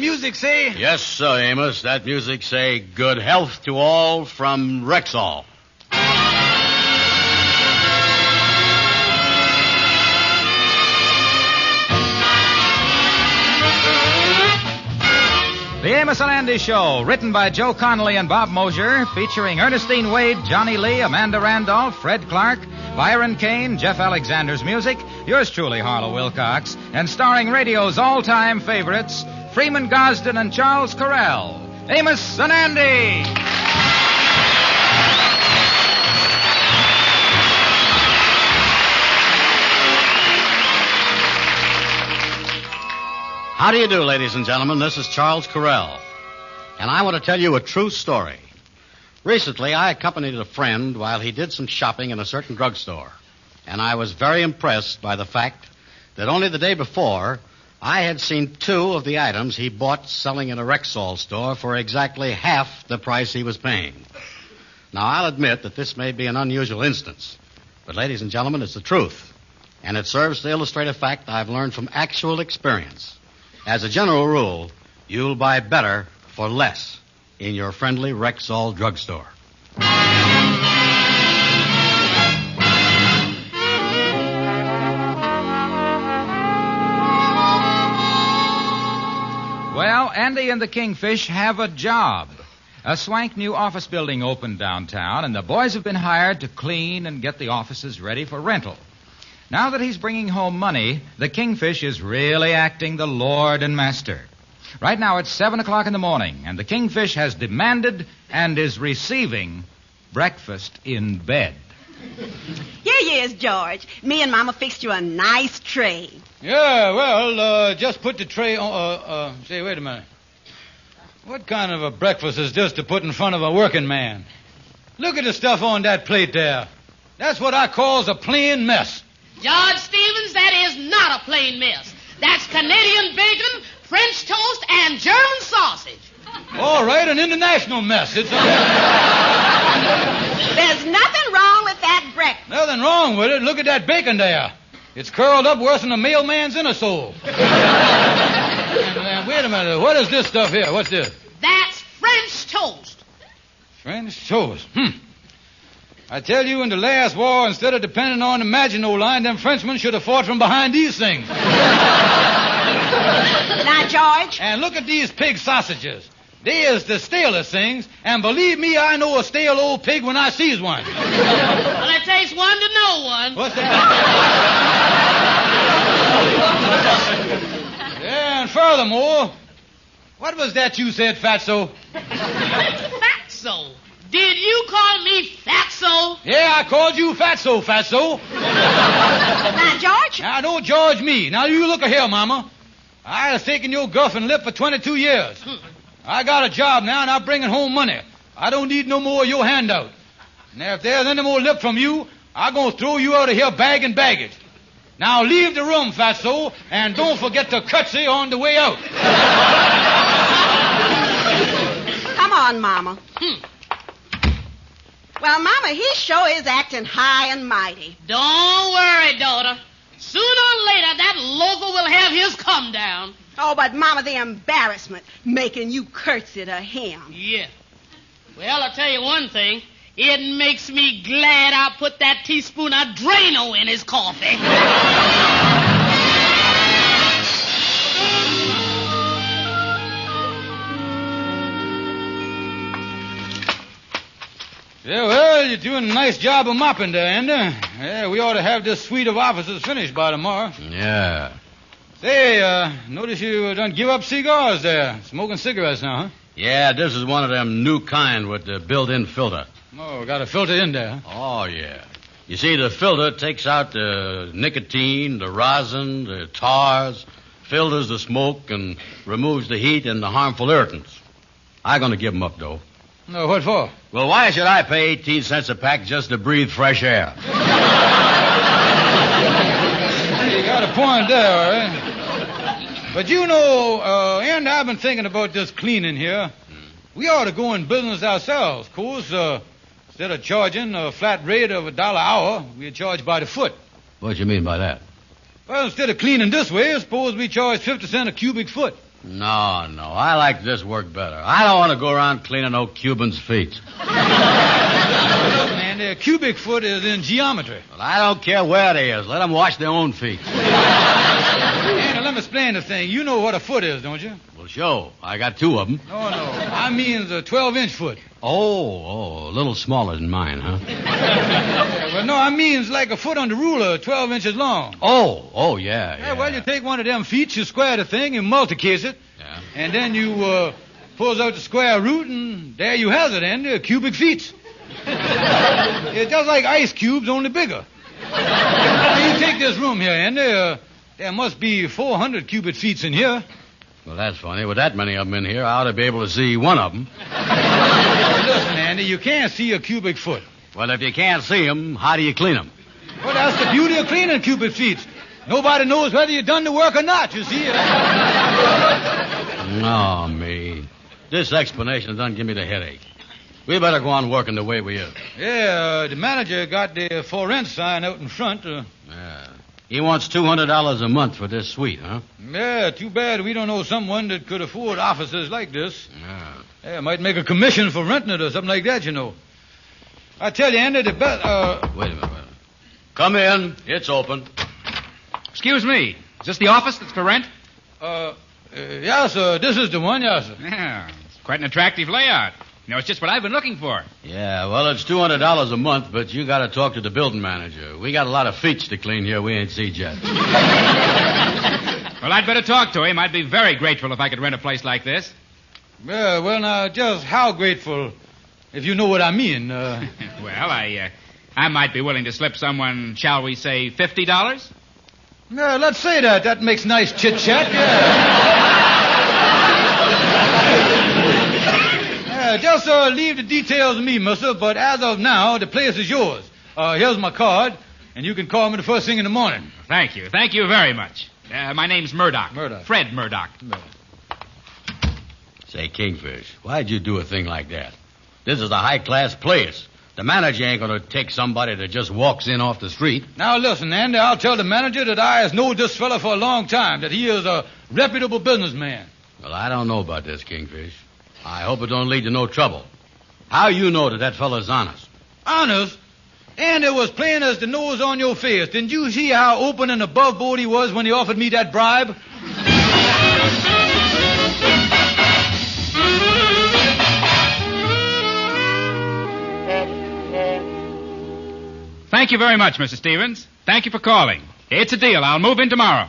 music say? Yes, sir, Amos. That music say good health to all from Rexall. The Amos and Andy Show, written by Joe Connolly and Bob Mosier, featuring Ernestine Wade, Johnny Lee, Amanda Randolph, Fred Clark, Byron Kane, Jeff Alexander's music, yours truly, Harlow Wilcox, and starring radio's all-time favorites, Freeman, Gosden, and Charles Correll. Amos and Andy! How do you do, ladies and gentlemen? This is Charles Correll, and I want to tell you a true story. Recently, I accompanied a friend while he did some shopping in a certain drugstore, and I was very impressed by the fact that only the day before, I had seen 2 of the items he bought selling in a Rexall store for exactly half the price he was paying. Now, I'll admit that this may be an unusual instance, but ladies and gentlemen, it's the truth, and it serves to illustrate a fact I've learned from actual experience. As a general rule, you'll buy better for less in your friendly Rexall drugstore. Well, Andy and the Kingfish have a job. A swank new office building opened downtown, and the boys have been hired to clean and get the offices ready for rental. Now that he's bringing home money, the Kingfish is really acting the lord and master. Right now it's 7 o'clock in the morning, and the Kingfish has demanded and is receiving breakfast in bed. Here you is, George. Me and Mama fixed you a nice tray. Yeah, well, just put the tray on... say, wait a minute. What kind of a breakfast is this to put in front of a working man? Look at the stuff on that plate there. That's what I calls a plain mess. George Stevens, that is not a plain mess. That's Canadian bacon, French toast, and German sausage. All right, an international mess. It's There's nothing wrong with that breakfast. Nothing wrong with it. Look at that bacon there. It's curled up worse than a mailman's inner soul. And, wait a minute. What is this stuff here? What's this? That's French toast. French toast. I tell you, in the last war, instead of depending on the Maginot Line, them Frenchmen should have fought from behind these things. Now, George. And look at these pig sausages. They is the stalest things, and believe me, I know a stale old pig when I sees one. Well, it takes one to know one. What's that? Yeah, and furthermore, what was that you said, Fatso? Fatso? Did you call me Fatso? Yeah, I called you Fatso, Fatso. Now, George. Now, don't George me. Now, you look here, Mama. I have taken your guff and lip for 22 years. I got a job now, and I'm bringing home money. I don't need no more of your handout. Now, if there's any more lip from you, I'm going to throw you out of here bag and baggage. Now, leave the room, Fatso, and don't forget to curtsy on the way out. Come on, Mama. Well, Mama, he sure is acting high and mighty. Don't worry, daughter. Sooner or later, that loafer will have his come down. Oh, but, Mama, the embarrassment making you curtsy to him. Yeah. Well, I'll tell you one thing. It makes me glad I put that teaspoon of Drano in his coffee. Yeah, well, you're doing a nice job of mopping there, Andy. Yeah, we ought to have this suite of offices finished by tomorrow. Yeah. Say, notice you done give up cigars there. Smoking cigarettes now, huh? Yeah, this is one of them new kind with the built-in filter. Oh, got a filter in there, huh? Oh, yeah. You see, the filter takes out the nicotine, the rosin, the tars, filters the smoke, and removes the heat and the harmful irritants. I'm going to give them up, though. No, what for? Well, why should I pay 18 cents a pack just to breathe fresh air? You got a point there, all right. But you know, Andy, I've been thinking about this cleaning here. We ought to go in business ourselves, of course. Instead of charging a flat rate of $1 an hour, we charge by the foot. What do you mean by that? Well, instead of cleaning this way, suppose we charge 50 cents a cubic foot. No. I like this work better. I don't want to go around cleaning no Cuban's feet. Man, their cubic foot is in geometry. Well, I don't care where they is. Let them wash their own feet. Hey, now let me explain the thing. You know what a foot is, don't you? Well, sure. I got 2 of them. No. I mean the 12-inch foot. Oh, a little smaller than mine, huh? Yeah, well, no, I mean it's like a foot on the ruler, 12 inches long. Oh, yeah. Well, you take one of them feet, you square the thing, you multicase it, Yeah. and then you pulls out the square root, and there you have it, and cubic feet. It's just like ice cubes, only bigger. Now, you take this room here, and there must be 400 cubic feet in here. Well, that's funny. With that many of them in here, I ought to be able to see one of them. Listen, Andy, you can't see a cubic foot. Well, if you can't see them, how do you clean them? Well, that's the beauty of cleaning cubic feet. Nobody knows whether you've done the work or not, you see. No, me. This explanation doesn't give me the headache. We better go on working the way we is. Yeah, the manager got the for rent sign out in front. Yeah. He wants $200 a month for this suite, huh? Yeah, too bad we don't know someone that could afford offices like this. Yeah. Yeah, might make a commission for renting it or something like that, you know. I tell you, Andy, the best... Wait a minute. Come in. It's open. Excuse me. Is this the office that's for rent? Yes, sir. This is the one, yes, sir. Yeah, it's quite an attractive layout. You know, it's just what I've been looking for. Yeah, well, it's $200 a month, but you got to talk to the building manager. We got a lot of feet to clean here we ain't seen yet. Well, I'd better talk to him. I'd be very grateful if I could rent a place like this. Yeah, well, now, just how grateful, if you know what I mean. Well, I might be willing to slip someone, shall we say, $50? Yeah, let's say that. That makes nice chit-chat, yeah. Just leave the details to me, mister, but as of now, the place is yours. Here's my card, and you can call me the first thing in the morning. Thank you. Thank you very much. My name's Murdoch. Murdoch. Fred Murdoch. Say, Kingfish, why'd you do a thing like that? This is a high-class place. The manager ain't going to take somebody that just walks in off the street. Now, listen, Andy, I'll tell the manager that I has known this fella for a long time, that he is a reputable businessman. Well, I don't know about this, Kingfish. I hope it don't lead to no trouble. How you know that fella's honest? Honest? And it was plain as the nose on your face. Didn't you see how open and above board he was when he offered me that bribe? Thank you very much, Mr. Stevens. Thank you for calling. It's a deal. I'll move in tomorrow.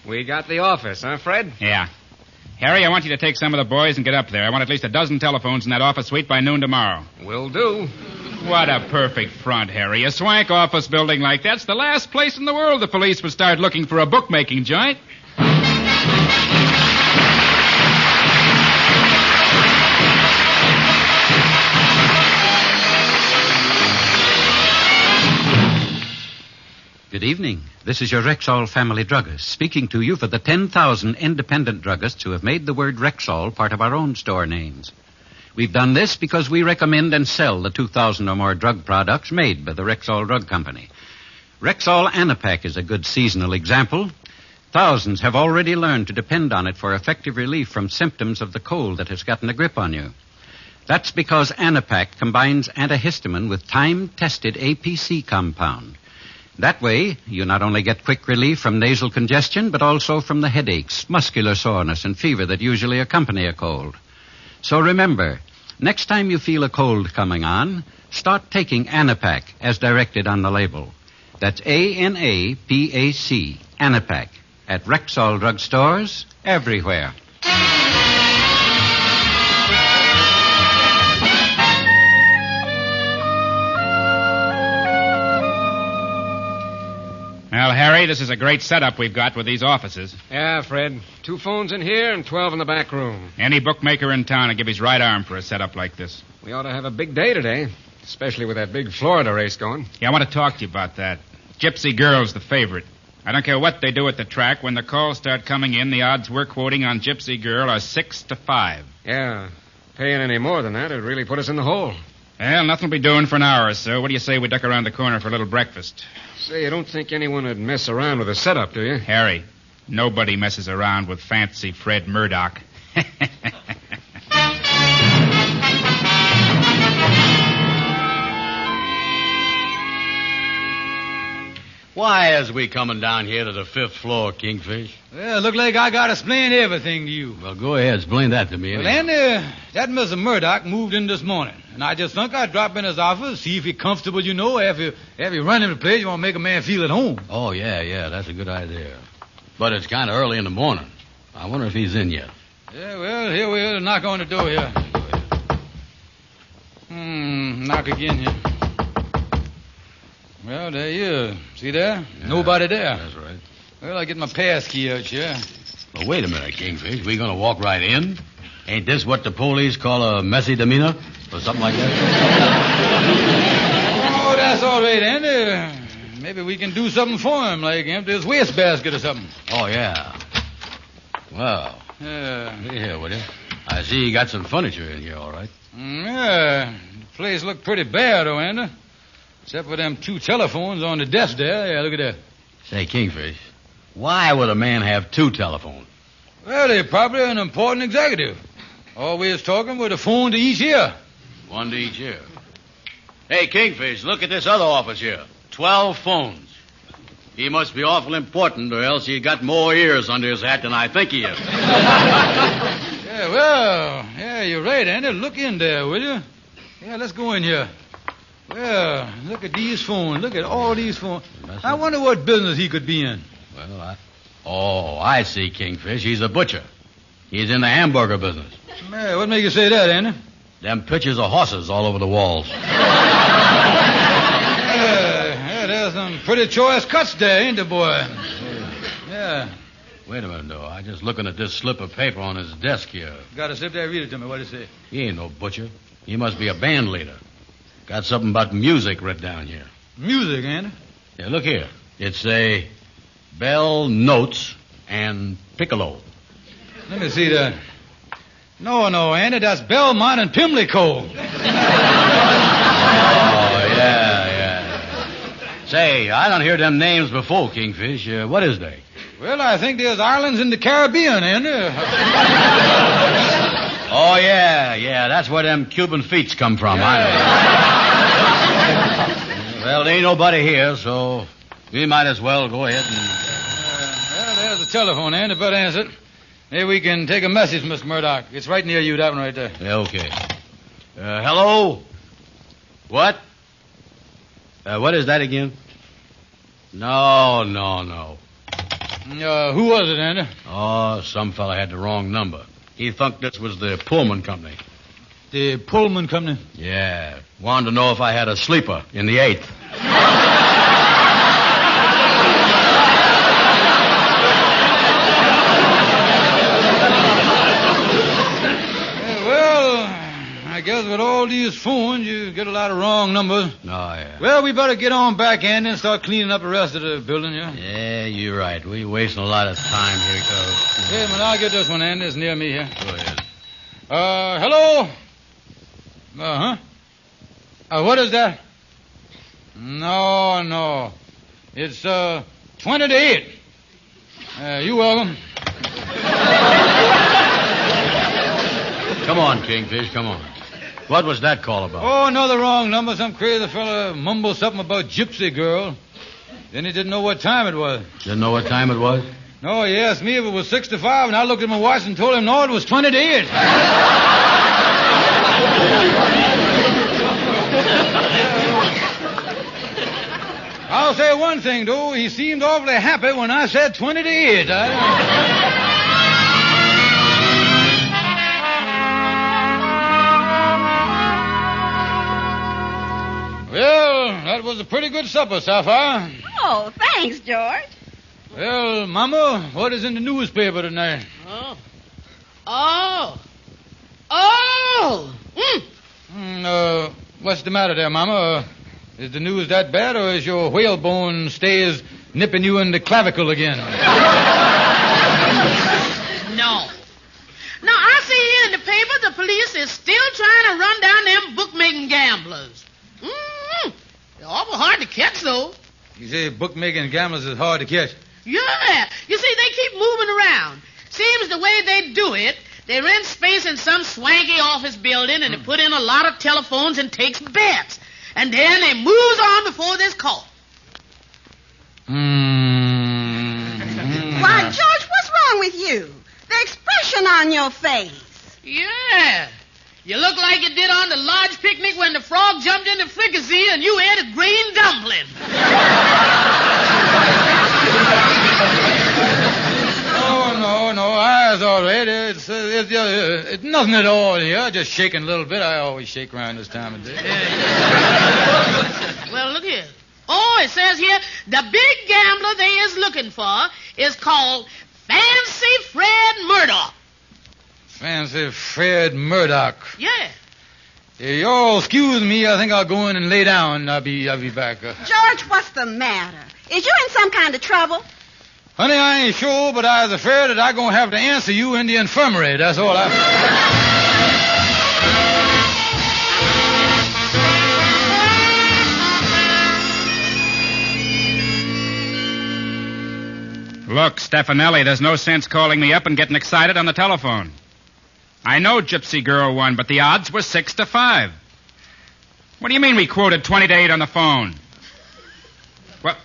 We got the office, huh, Fred? Yeah. Harry, I want you to take some of the boys and get up there. I want at least a dozen telephones in that office suite by noon tomorrow. Will do. What a perfect front, Harry. A swank office building like that's the last place in the world the police would start looking for a bookmaking joint. Good evening. This is your Rexall family druggist speaking to you for the 10,000 independent druggists who have made the word Rexall part of our own store names. We've done this because we recommend and sell the 2,000 or more drug products made by the Rexall Drug Company. Rexall Anapac is a good seasonal example. Thousands have already learned to depend on it for effective relief from symptoms of the cold that has gotten a grip on you. That's because Anapac combines antihistamine with time-tested APC compound. That way, you not only get quick relief from nasal congestion, but also from the headaches, muscular soreness, and fever that usually accompany a cold. So remember, next time you feel a cold coming on, start taking Anapac as directed on the label. That's A-N-A-P-A-C, Anapac, at Rexall drugstores everywhere. Well, Harry, this is a great setup we've got with these offices. Yeah, Fred. 2 phones in here and 12 in the back room. Any bookmaker in town will give his right arm for a setup like this. We ought to have a big day today, especially with that big Florida race going. Yeah, I want to talk to you about that. Gypsy Girl's the favorite. I don't care what they do at the track. When the calls start coming in, the odds we're quoting on Gypsy Girl are 6-5. Yeah. Paying any more than that, it'd really put us in the hole. Well, nothing will be doing for an hour or so. What do you say we duck around the corner for a little breakfast? Say, you don't think anyone would mess around with a setup, do you? Harry, Nobody messes around with fancy Fred Murdoch. Why is we coming down here to the 5th floor, Kingfish? Well, look like I got to explain everything to you. Well, go ahead. Explain that to me. Well, Andy, that Mr. Murdoch moved in this morning, and I just think I'd drop in his office, see if he's comfortable, after you run him the place, you want to make a man feel at home. Oh, yeah, that's a good idea. But it's kind of early in the morning. I wonder if he's in yet. Yeah, well, here we are. Knock on the door here. Knock again here. Well, there you are. See there? Yeah, nobody there. That's right. Well, I get my pass key out here. Well, wait a minute, Kingfish. We going to walk right in? Ain't this what the police call a messy demeanor? Or something like that? Oh, that's all right, Andy. Maybe we can do something for him, like empty his wastebasket or something. Oh, yeah. Well, here, will you? I see you got some furniture in here, all right. Yeah. The place looked pretty bare, though, Andy. Except for them 2 telephones on the desk there. Yeah, look at that. Say, Kingfish, why would a man have 2 telephones? Well, they're probably an important executive. Always talking with a phone to each ear. 1 to each ear. Hey, Kingfish, look at this other office here. 12 phones. He must be awful important, or else he got more ears under his hat than I think he is. Yeah, you're right, Andy. Look in there, will you? Yeah, let's go in here. Well, look at these phones. Look at all these phones. I wonder what business he could be in. Well, I see, Kingfish. He's a butcher. He's in the hamburger business. Man, what makes you say that, Andy? Them pictures of horses all over the walls. Yeah, there's some pretty choice cuts there, ain't there, boy? Yeah. Wait a minute, though. I'm just looking at this slip of paper on his desk here. Got to sit there and read it to me. What'd it say? He ain't no butcher. He must be a band leader. Got something about music written down here. Music, Andy? Yeah, look here. It's a bell, notes, and piccolo. Let me see that. No, Andy, that's Belmont and Pimlico. Oh, yeah. Say, I don't hear them names before, Kingfish. What is they? Well, I think there's islands in the Caribbean, Andy. Oh, yeah. That's where them Cuban feets come from. Yeah. I know. Well, there ain't nobody here, so we might as well go ahead and... well, there's the telephone, Andy. Better answer it. Maybe we can take a message, Mr. Murdoch. It's right near you, that one right there. Yeah, okay. Hello? What? What is that again? No. Who was it, Andy? Oh, some fella had the wrong number. He thought this was the Pullman Company. The Pullman Company? Yeah. Wanted to know if I had a sleeper in the 8th. I guess with all these phones, you get a lot of wrong numbers. Oh, yeah. Well, we better get on back, Andy, and start cleaning up the rest of the building, yeah? Yeah, you're right. We're wasting a lot of time here, cuz. Wait a minute, I'll get this one, Andy. It's near me here. Go ahead. Hello? Uh-huh. What is that? No. It's, 20 to 8. You welcome. Come on, Kingfish, come on. What was that call about? Oh, another wrong number. Some crazy fella mumbled something about Gypsy Girl. Then he didn't know what time it was. Didn't know what time it was? No, he asked me if it was 6 to 5, and I looked at my watch and told him, no, it was 20 to 8. I'll say one thing, though. He seemed awfully happy when I said 20 to 8. Well, that was a pretty good supper, Sapphire. Oh, thanks, George. Well, Mama, what is in the newspaper tonight? What's the matter there, Mama? Is the news that bad, or is your whalebone stays nipping you in the clavicle again? No. No, I see here in the paper the police is still trying to run down them bookmaking gamblers. They're awful hard to catch, though. You say bookmaking gamblers is hard to catch. Yeah. You see, they keep moving around. Seems the way they do it, they rent space in some swanky office building and they put in a lot of telephones and takes bets. And then they moves on before this call. Why, George, what's wrong with you? The expression on your face. Yeah. You look like you did on the lodge picnic when the frog jumped in the fricassee and you ate a green dumpling. No, I was all right. It's nothing at all here. Just shaking a little bit. I always shake around this time of day. Well, look here. Oh, it says here, the big gambler they is looking for is called Fancy Fred Murdoch. Fancy Fred Murdoch. Yeah. Y'all excuse me. I think I'll go in and lay down. I'll be back. George, what's the matter? Is you in some kind of trouble? Honey, I ain't sure, but I was afraid that I'm going to have to answer you in the infirmary. That's all Look, Stefanelli, there's no sense calling me up and getting excited on the telephone. I know Gypsy Girl won, but the odds were 6-5. What do you mean we quoted 20-8 on the phone? Well,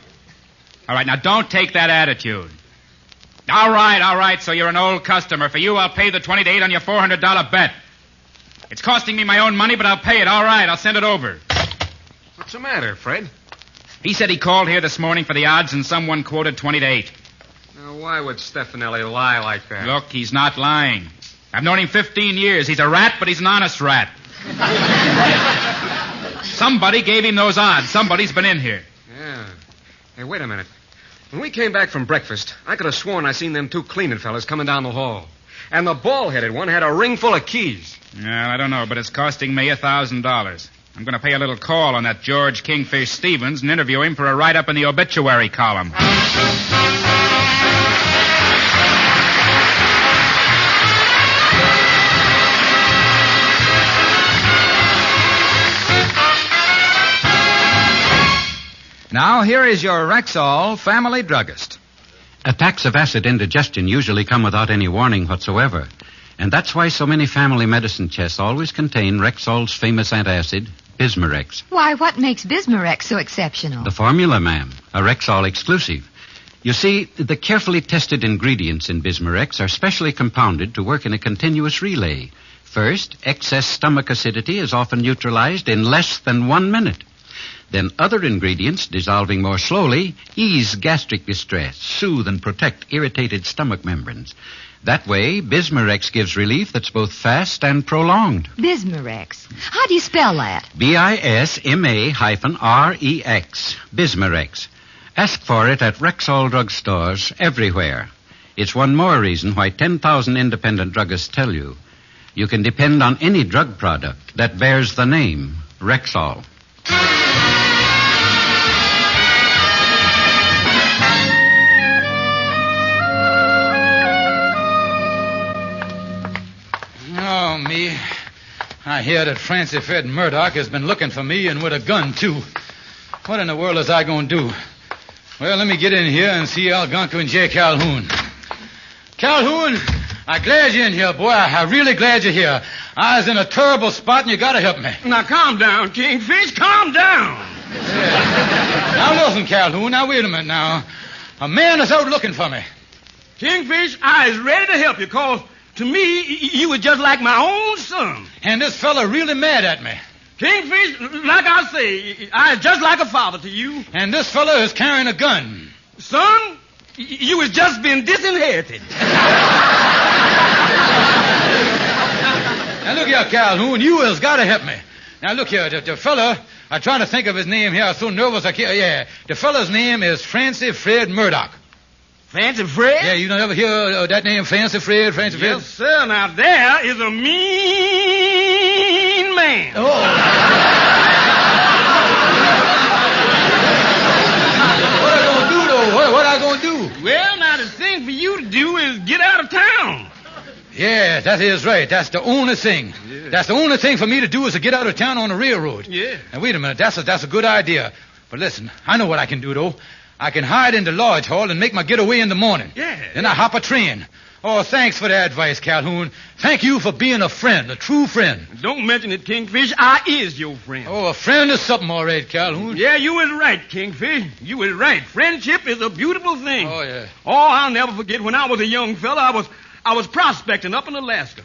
all right, now don't take that attitude. All right, so you're an old customer. For you, I'll pay the 20-8 on your $400 bet. It's costing me my own money, but I'll pay it. All right, I'll send it over. What's the matter, Fred? He said he called here this morning for the odds and someone quoted 20-8. Now, why would Stefanelli lie like that? Look, he's not lying. I've known him 15 years. He's a rat, but he's an honest rat. Somebody gave him those odds. Somebody's been in here. Yeah. Hey, wait a minute. When we came back from breakfast, I could have sworn I seen them two cleaning fellas coming down the hall. And the bald-headed one had a ring full of keys. Yeah, I don't know, but it's costing me $1,000. I'm going to pay a little call on that George Kingfish Stevens and interview him for a write-up in the obituary column. Now, here is your Rexall family druggist. Attacks of acid indigestion usually come without any warning whatsoever. And that's why so many family medicine chests always contain Rexall's famous antacid, Bismarex. Why, what makes Bismarex so exceptional? The formula, ma'am. A Rexall exclusive. You see, the carefully tested ingredients in Bismarex are specially compounded to work in a continuous relay. First, excess stomach acidity is often neutralized in less than 1 minute. Then other ingredients, dissolving more slowly, ease gastric distress, soothe and protect irritated stomach membranes. That way, Bismarex gives relief that's both fast and prolonged. Bismarex. How do you spell that? Bisma-Rex. Bismarex. Ask for it at Rexall drugstores everywhere. It's one more reason why 10,000 independent druggists tell you you can depend on any drug product that bears the name Rexall. Oh, me. I hear that Fancy Fred Murdoch has been looking for me and with a gun, too. What in the world is I going to do? Well, let me get in here and see Algonquin and J. Calhoun. Calhoun, I'm glad you're in here, boy. I'm really glad you're here. I was in a terrible spot and you got to help me. Now, calm down, Kingfish. Calm down. Yeah. Now, listen, Calhoun. Now, wait a minute now. A man is out looking for me. Kingfish, I is ready to help you, because to me, you was just like my own son. And this fella really mad at me. Kingfish, like I say, I is just like a father to you. And this fella is carrying a gun. Son, you has just been disinherited. Now, look here, Calhoun. You has got to help me. Now, look here. The fella, I'm trying to think of his name here. I'm so nervous I can't. Yeah, the fella's name is Fancy Fred Murdoch. Fancy Fred? Yeah, you don't ever hear that name, Fancy Fred? Fancy Fred? Yes, sir. Now, there is a mean man. Oh. What I going to do, though? What I going to do? Well, now, the thing for you to do is get out of town. Yeah, that is right. That's the only thing. Yeah. That's the only thing for me to do is to get out of town on the railroad. Yeah. Now, wait a minute. That's a good idea. But listen, I know what I can do, though. I can hide in the lodge hall and make my getaway in the morning. Yeah. Then I hop a train. Oh, thanks for the advice, Calhoun. Thank you for being a friend, a true friend. Don't mention it, Kingfish. I is your friend. Oh, a friend is something, all right, Calhoun. Yeah, you was right, Kingfish. You was right. Friendship is a beautiful thing. Oh, yeah. Oh, I'll never forget when I was a young fella, I was prospecting up in Alaska.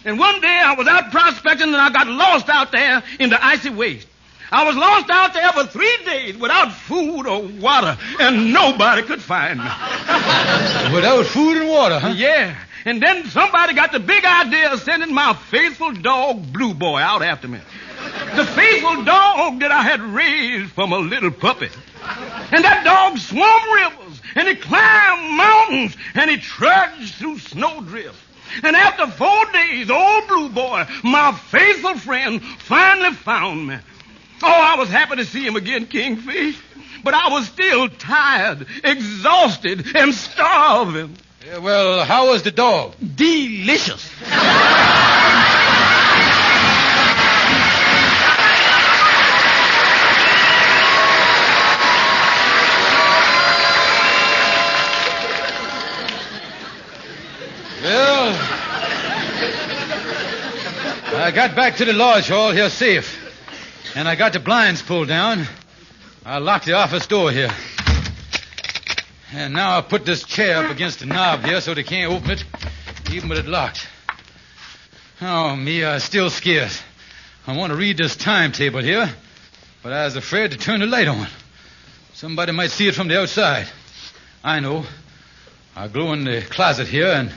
And one day I was out prospecting and I got lost out there in the icy waste. I was lost out there for 3 days without food or water, and nobody could find me. Without food and water, huh? Yeah. And then somebody got the big idea of sending my faithful dog, Blue Boy, out after me. The faithful dog that I had raised from a little puppy. And that dog swam rivers, and he climbed mountains, and he trudged through snowdrifts. And after 4 days, old Blue Boy, my faithful friend, finally found me. Oh, I was happy to see him again, Kingfish. But I was still tired, exhausted, and starving. Yeah, well, how was the dog? Delicious. Well, I got back to the lodge hall here safe. And I got the blinds pulled down. I locked the office door here. And now I put this chair up against the knob here so they can't open it, even with it locked. Oh, me, I'm still scared. I want to read this timetable here, but I was afraid to turn the light on. Somebody might see it from the outside. I know. I'll go in the closet here, and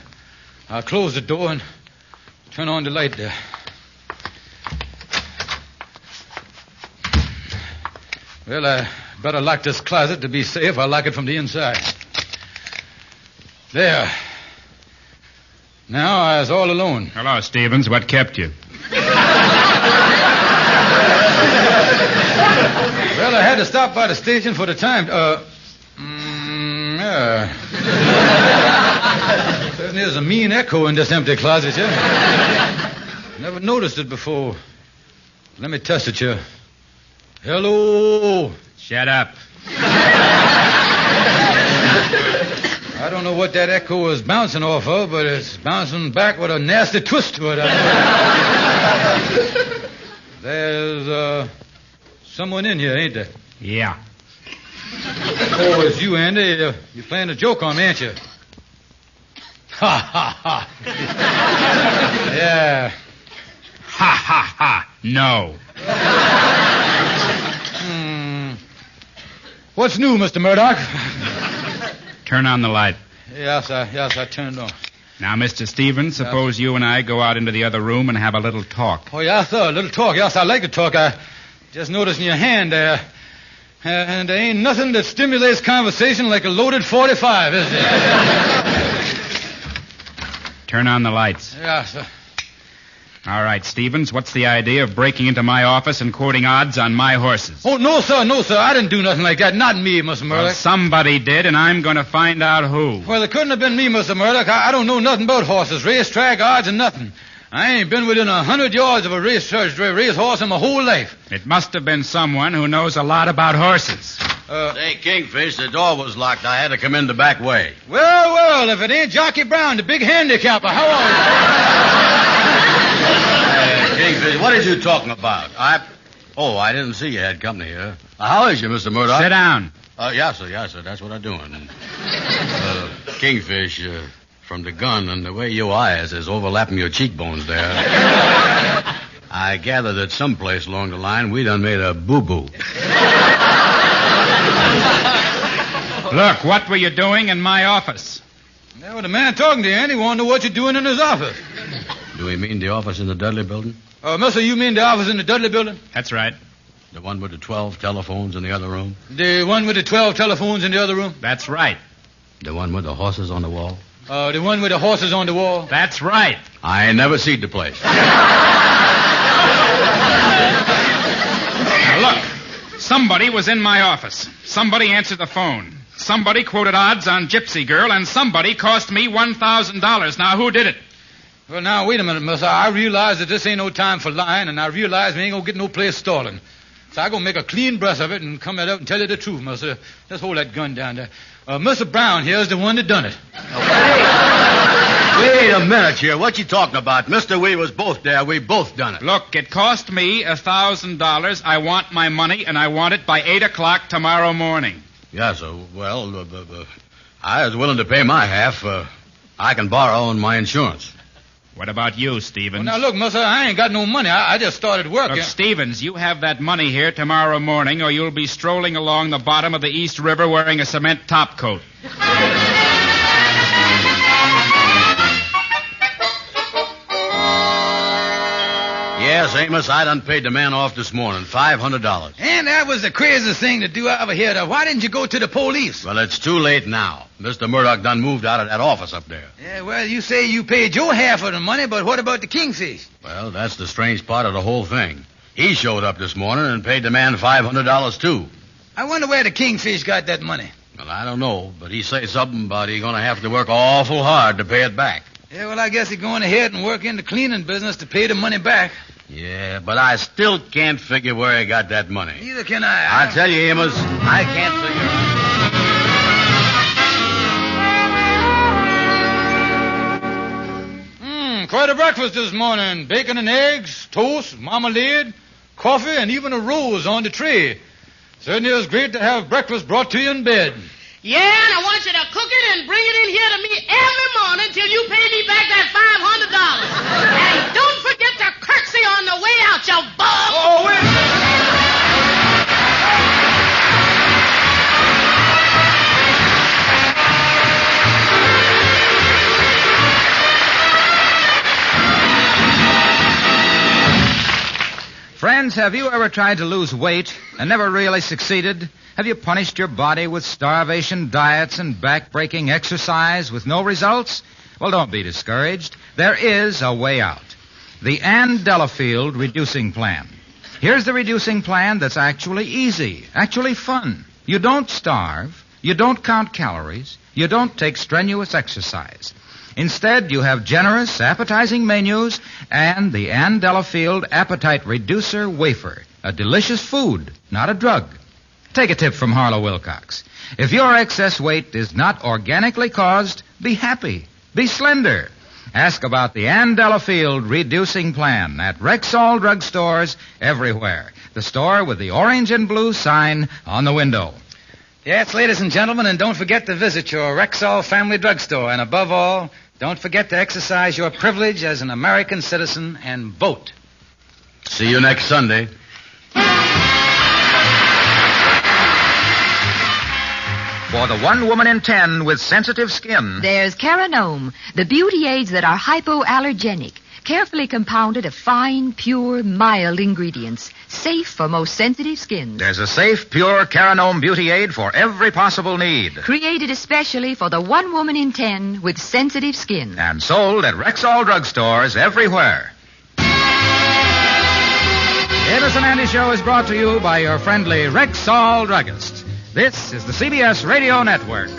I'll close the door and turn on the light there. Well, I better lock this closet to be safe. I'll lock it from the inside. There. Now I was all alone. Hello, Stevens. What kept you? Well, I had to stop by the station for the time. Yeah. Certainly there's a mean echo in this empty closet here. Never noticed it before. Let me test it here. Hello. Shut up. I don't know what that echo is bouncing off of, but it's bouncing back with a nasty twist to it. There's someone in here, ain't there? Yeah. Oh, it's you, Andy. You're playing a joke on me, ain't you? Ha, ha, ha. Yeah. Ha, ha, ha. No. What's new, Mr. Murdoch? Turn on the light. Yes, I turned on. Now, Mr. Stevens, suppose you and I go out into the other room and have a little talk. Oh, yes, sir, a little talk. Yes, I like to talk. I just noticed in your hand there. And there ain't nothing that stimulates conversation like a loaded 45, is there? Turn on the lights. Yes, sir. All right, Stevens, what's the idea of breaking into my office and quoting odds on my horses? Oh, no, sir. I didn't do nothing like that. Not me, Mr. Murdoch. Well, somebody did, and I'm going to find out who. Well, it couldn't have been me, Mr. Murdoch. I don't know nothing about horses, racetrack, odds, and nothing. I ain't been within 100 yards of a racehorse in my whole life. It must have been someone who knows a lot about horses. Say, Kingfish, the door was locked. I had to come in the back way. Well, if it ain't Jockey Brown, the big handicapper, how are you? Kingfish, what are you talking about? I didn't see you had company here. How is you, Mr. Murdoch? Sit down. Yes, sir. That's what I'm doing. Kingfish, from the gun and the way your eyes is overlapping your cheekbones there, I gather that someplace along the line we done made a boo-boo. Look, what were you doing in my office? Yeah, well, the man talking to you, Andy, wanted to know what you're doing in his office. Do we mean the office in the Dudley building? Mister, you mean the office in the Dudley building? That's right. The one with the 12 telephones in the other room? The one with the 12 telephones in the other room? That's right. The one with the horses on the wall? The one with the horses on the wall? That's right. I ain't never seen the place. Now, look. Somebody was in my office. Somebody answered the phone. Somebody quoted odds on Gypsy Girl, and somebody cost me $1,000. Now, who did it? Well, now, wait a minute, mister. I realize that this ain't no time for lying, and I realize we ain't gonna get no place stalling. So I'm going to make a clean breast of it and come right out and tell you the truth, mister. Just hold that gun down there. Mr. Brown here is the one that done it. Wait a minute here. What you talking about? Mister, we was both there. We both done it. Look, it cost me $1,000. I want my money, and I want it by 8 o'clock tomorrow morning. Yes, well, I was willing to pay my half. I can borrow on my insurance. What about you, Stevens? Well, now, look, mister, I ain't got no money. I just started working. Look, Stevens, you have that money here tomorrow morning, or you'll be strolling along the bottom of the East River wearing a cement topcoat. Yes, Amos, I done paid the man off this morning, $500. And that was the craziest thing to do I ever heard of. Why didn't you go to the police? Well, it's too late now. Mr. Murdoch done moved out of that office up there. Yeah, well, you say you paid your half of the money, but what about the kingfish? Well, that's the strange part of the whole thing. He showed up this morning and paid the man $500, too. I wonder where the kingfish got that money. Well, I don't know, but he said something about he going to have to work awful hard to pay it back. Yeah, well, I guess he's going ahead and work in the cleaning business to pay the money back. Yeah, but I still can't figure where he got that money. Neither can I. I tell you, Amos, I can't figure. Quite a breakfast this morning. Bacon and eggs, toast, marmalade, coffee, and even a rose on the tray. Certainly it's great to have breakfast brought to you in bed. Yeah, and I want you to cook it and bring it in here to me every morning till you pay me back that $500. And don't forget to curtsy on the way out, you bum. Oh, wait. Friends, have you ever tried to lose weight and never really succeeded? Have you punished your body with starvation diets and back-breaking exercise with no results? Well, don't be discouraged. There is a way out. The Ann Delafield Reducing Plan. Here's the reducing plan that's actually easy, actually fun. You don't starve. You don't count calories. You don't take strenuous exercise. Instead, you have generous, appetizing menus and the Ann Delafield Appetite Reducer Wafer, a delicious food, not a drug. Take a tip from Harlow Wilcox. If your excess weight is not organically caused, be happy, be slender. Ask about the Ann Delafield Reducing Plan at Rexall drugstores everywhere. The store with the orange and blue sign on the window. Yes, ladies and gentlemen, and don't forget to visit your Rexall Family Drugstore. And above all, don't forget to exercise your privilege as an American citizen and vote. See you next Sunday. For the 1 woman in 10 with sensitive skin, There's Caranome, the beauty aids that are hypoallergenic, carefully compounded of fine, pure, mild ingredients, safe for most sensitive skins. there's a safe, pure Caranome beauty aid for every possible need. Created especially for the 1 woman in 10 with sensitive skin. And sold at Rexall drugstores everywhere. The Amos and Andy Show is brought to you by your friendly Rexall druggist. This is the CBS Radio Network.